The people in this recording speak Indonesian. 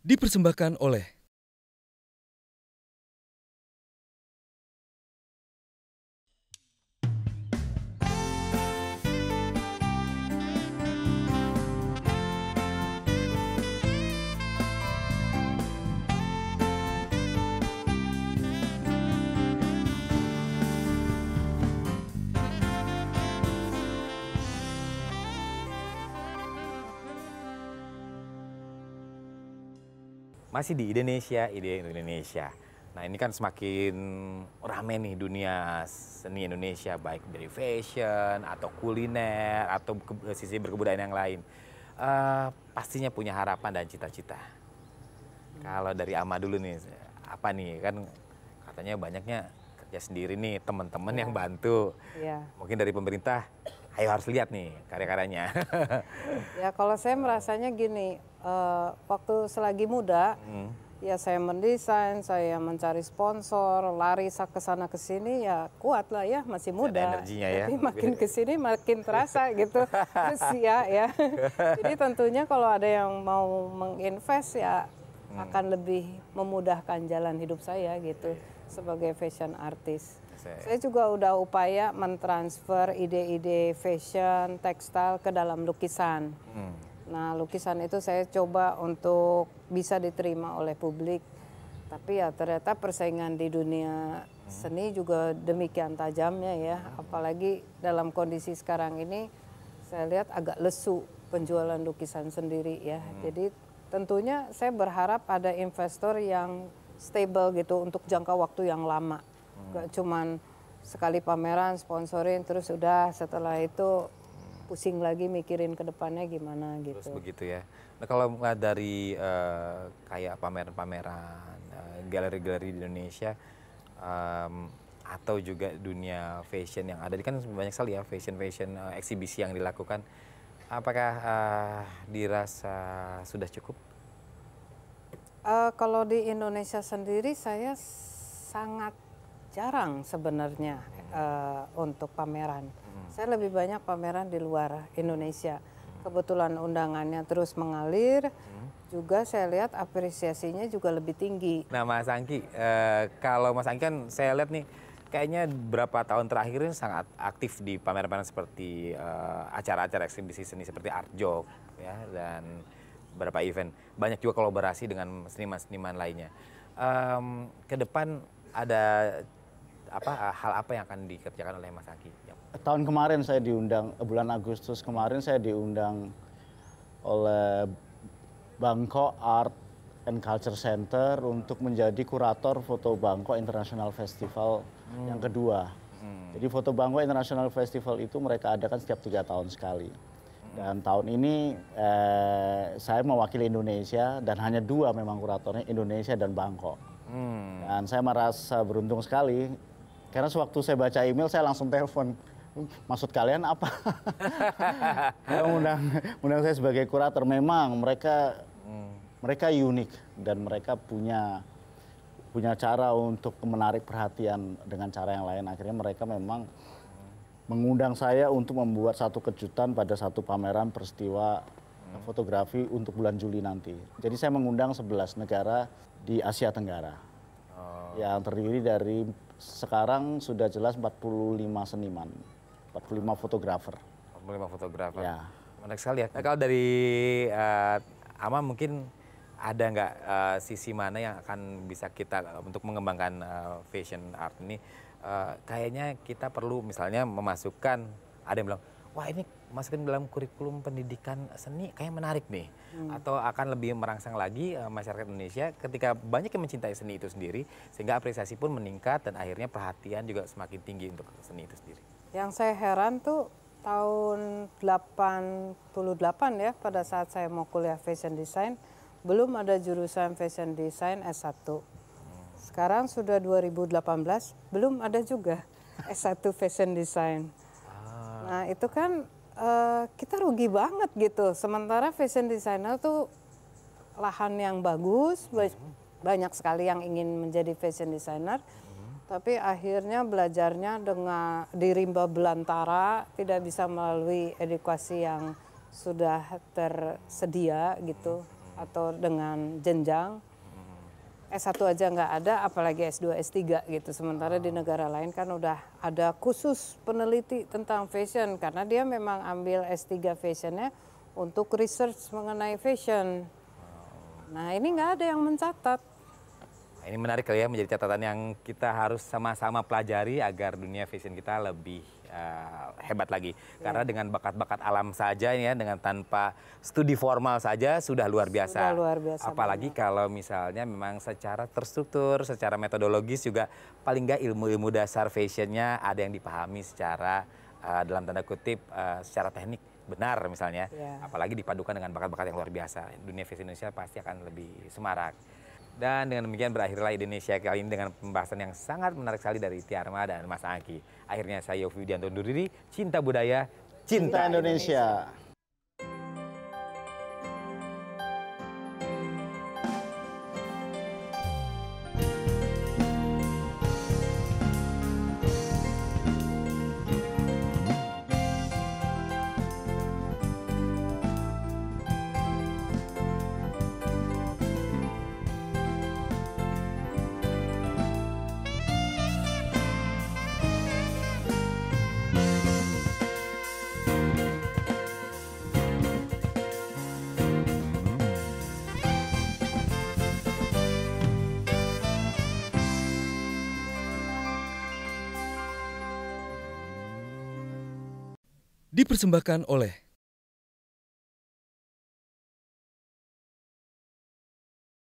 Dipersembahkan oleh masih di Indonesia, ide Indonesia. Nah ini kan semakin rame nih dunia seni Indonesia, baik dari fashion atau kuliner atau sisi berkebudayaan yang lain. Pastinya punya harapan dan cita-cita. Kalau dari Ama dulu nih, apa nih kan katanya banyaknya kerja sendiri nih, teman-teman yang bantu. Mungkin dari pemerintah, ayo harus lihat nih karya-karyanya. Ya kalau saya merasanya gini, waktu selagi muda, ya saya mendesain, saya mencari sponsor, lari ke sana ke sini, ya kuat lah ya, masih muda. Energinya ya. Tapi makin ke sini makin terasa gitu, usia ya. Jadi tentunya kalau ada yang mau menginvest ya akan lebih memudahkan jalan hidup saya gitu sebagai fashion artist. Saya juga udah upaya mentransfer ide-ide fashion, tekstil ke dalam lukisan. Nah, lukisan itu saya coba untuk bisa diterima oleh publik. Tapi ya ternyata persaingan di dunia seni juga demikian tajamnya ya. Apalagi dalam kondisi sekarang ini saya lihat agak lesu penjualan lukisan sendiri ya. Jadi tentunya saya berharap ada investor yang stable gitu untuk jangka waktu yang lama. Gak cuman sekali pameran, sponsorin, terus udah setelah itu pusing lagi mikirin ke depannya gimana gitu. Terus begitu ya. Nah kalau nggak dari kayak pameran-pameran, galeri-galeri di Indonesia, atau juga dunia fashion yang ada, kan banyak sekali ya fashion eksibisi yang dilakukan. Apakah dirasa sudah cukup? Kalau di Indonesia sendiri saya sangat jarang sebenarnya untuk pameran. Saya lebih banyak pameran di luar Indonesia. Kebetulan undangannya terus mengalir, juga saya lihat apresiasinya juga lebih tinggi. Nah Mas Angki, kalau Mas Angki kan saya lihat nih, kayaknya beberapa tahun terakhir ini sangat aktif di pameran-pameran seperti acara-acara eksibisi seni seperti Art Jok ya, dan beberapa event. Banyak juga kolaborasi dengan seniman-seniman lainnya. Ke depan ada hal apa yang akan dikerjakan oleh Mas Angki? Tahun kemarin saya diundang, bulan Agustus kemarin saya diundang oleh Bangkok Art and Culture Center untuk menjadi kurator Foto Bangkok International Festival yang kedua. Jadi Foto Bangkok International Festival itu mereka adakan setiap 3 tahun sekali. Dan tahun ini saya mewakili Indonesia dan hanya 2 memang kuratornya, Indonesia dan Bangkok. Dan saya merasa beruntung sekali karena sewaktu saya baca email saya langsung telepon, maksud kalian apa? undang saya sebagai kurator. Memang mereka unik dan mereka punya cara untuk menarik perhatian dengan cara yang lain. Akhirnya mereka memang mengundang saya untuk membuat satu kejutan pada satu pameran peristiwa fotografi untuk bulan Juli nanti. Jadi saya mengundang 11 negara di Asia Tenggara. Yang terdiri dari sekarang sudah jelas 45 seniman, 45 fotografer. 45 fotografer. Ya. Menarik sekali ya. Nah, kalau dari Ama mungkin ada nggak sisi mana yang akan bisa kita untuk mengembangkan fashion art ini? Kayaknya kita perlu misalnya memasukkan, ada yang bilang, wah ini masukin dalam kurikulum pendidikan seni kayak menarik nih. Atau akan lebih merangsang lagi masyarakat Indonesia ketika banyak yang mencintai seni itu sendiri, sehingga apresiasi pun meningkat dan akhirnya perhatian juga semakin tinggi untuk seni itu sendiri. Yang saya heran tuh tahun 88 ya, pada saat saya mau kuliah fashion design, belum ada jurusan fashion design S1. Sekarang sudah 2018, belum ada juga S1 fashion design. Nah itu kan kita rugi banget gitu. Sementara fashion designer tuh lahan yang bagus, banyak sekali yang ingin menjadi fashion designer. Tapi akhirnya belajarnya dengan di rimba belantara, tidak bisa melalui edukasi yang sudah tersedia gitu. atau dengan jenjang. S1 aja nggak ada, apalagi S2, S3 gitu. Sementara di negara lain kan udah ada khusus peneliti tentang fashion karena dia memang ambil S3 fashionnya untuk research mengenai fashion. Nah ini nggak ada yang mencatat. Ini menarik kali ya, menjadi catatan yang kita harus sama-sama pelajari agar dunia fashion kita lebih hebat lagi. Karena dengan bakat-bakat alam saja ya, dengan tanpa studi formal saja sudah luar biasa. Sudah luar biasa. Apalagi banget. kalau misalnya memang secara terstruktur, secara metodologis juga paling nggak ilmu-ilmu dasar fashionnya ada yang dipahami secara dalam tanda kutip secara teknik benar misalnya. Apalagi dipadukan dengan bakat-bakat yang luar biasa. Dunia fashion Indonesia pasti akan lebih semarak. Dan dengan demikian berakhirlah Indonesia kali ini dengan pembahasan yang sangat menarik sekali dari Tiarma dan Mas Angki. Akhirnya saya Yofi Widianto undur diri, cinta budaya, cinta Indonesia. Dipersembahkan oleh